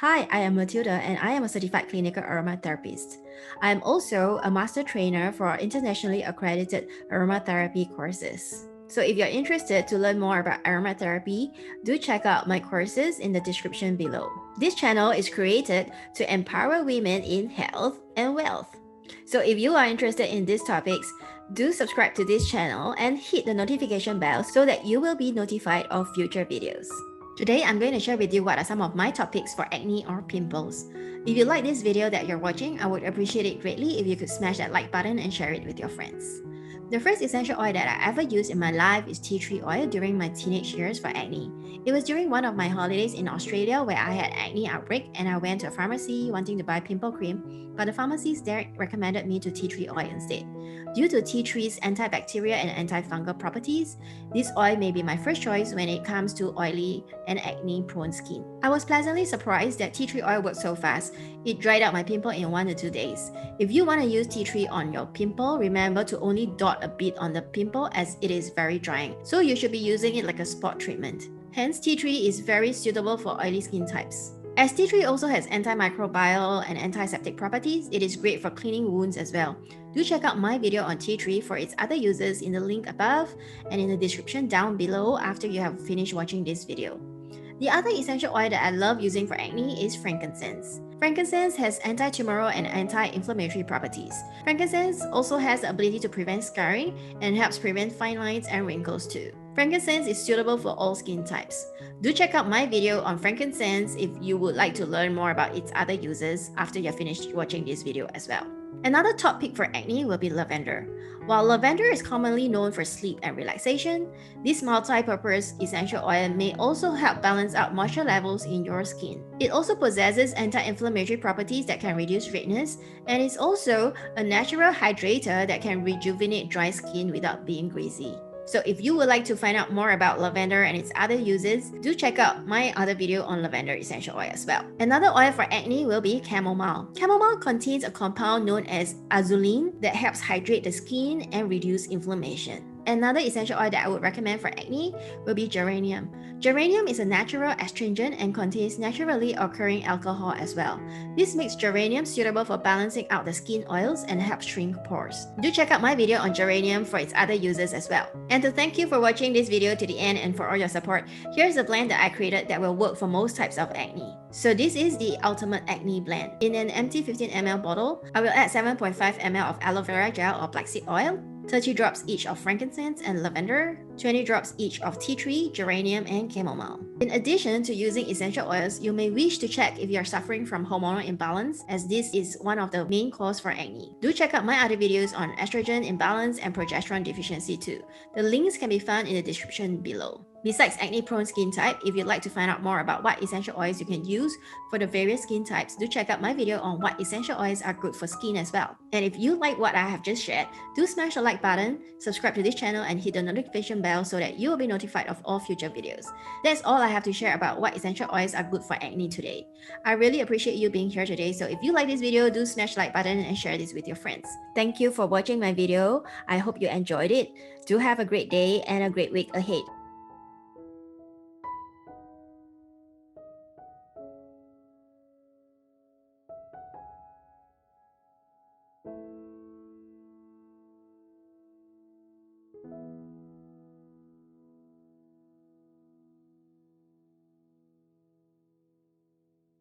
Hi, I am Matilda and I am a certified clinical aromatherapist. I am also a master trainer for internationally accredited aromatherapy courses. So if you're interested to learn more about aromatherapy, do check out my courses in the description below. This channel is created to empower women in health and wealth. So if you are interested in these topics, do subscribe to this channel and hit the notification bell so that you will be notified of future videos. Today, I'm going to share with you what are some of my topics for acne or pimples. If you like this video that you're watching, I would appreciate it greatly if you could smash that like button and share it with your friends. The first essential oil that I ever used in my life is tea tree oil during my teenage years for acne. It was during one of my holidays in Australia where I had acne outbreak and I went to a pharmacy wanting to buy pimple cream, but the pharmacist there recommended me to tea tree oil instead. Due to tea tree's antibacterial and antifungal properties, this oil may be my first choice when it comes to oily and acne-prone skin. I was pleasantly surprised that tea tree oil worked so fast. It dried out my pimple in 1 to 2 days. If you want to use tea tree on your pimple, remember to only dot a bit on the pimple as it is very drying. So you should be using it like a spot treatment. Hence, tea tree is very suitable for oily skin types. As tea tree also has antimicrobial and antiseptic properties, it is great for cleaning wounds as well. Do check out my video on tea tree for its other uses in the link above and in the description down below after you have finished watching this video. The other essential oil that I love using for acne is frankincense. Frankincense has anti-tumoral and anti-inflammatory properties. Frankincense also has the ability to prevent scarring and helps prevent fine lines and wrinkles too. Frankincense is suitable for all skin types. Do check out my video on frankincense if you would like to learn more about its other uses after you're finished watching this video as well. Another top pick for acne will be lavender. While lavender is commonly known for sleep and relaxation, this multi-purpose essential oil may also help balance out moisture levels in your skin. It also possesses anti-inflammatory properties that can reduce redness and is also a natural hydrator that can rejuvenate dry skin without being greasy. So if you would like to find out more about lavender and its other uses, do check out my other video on lavender essential oil as well. Another oil for acne will be chamomile. Chamomile contains a compound known as azulene that helps hydrate the skin and reduce inflammation. Another essential oil that I would recommend for acne will be geranium. Geranium is a natural astringent and contains naturally occurring alcohol as well. This makes geranium suitable for balancing out the skin oils and helps shrink pores. Do check out my video on geranium for its other uses as well. And to thank you for watching this video to the end and for all your support, here's the blend that I created that will work for most types of acne. So this is the ultimate acne blend. In an empty 15 ml bottle, I will add 7.5 ml of aloe vera gel or flaxseed oil, 30 drops each of frankincense and lavender, 20 drops each of tea tree, geranium, and chamomile. In addition to using essential oils, you may wish to check if you are suffering from hormonal imbalance, as this is one of the main causes for acne. Do check out my other videos on estrogen imbalance and progesterone deficiency too. The links can be found in the description below. Besides acne-prone skin type, if you'd like to find out more about what essential oils you can use for the various skin types, do check out my video on what essential oils are good for skin as well. And if you like what I have just shared, do smash the like button, subscribe to this channel, and hit the notification bell so that you will be notified of all future videos. That's all I have to share about what essential oils are good for acne today. I really appreciate you being here today, so if you like this video, do smash the like button and share this with your friends. Thank you for watching my video. I hope you enjoyed it. Do have a great day and a great week ahead.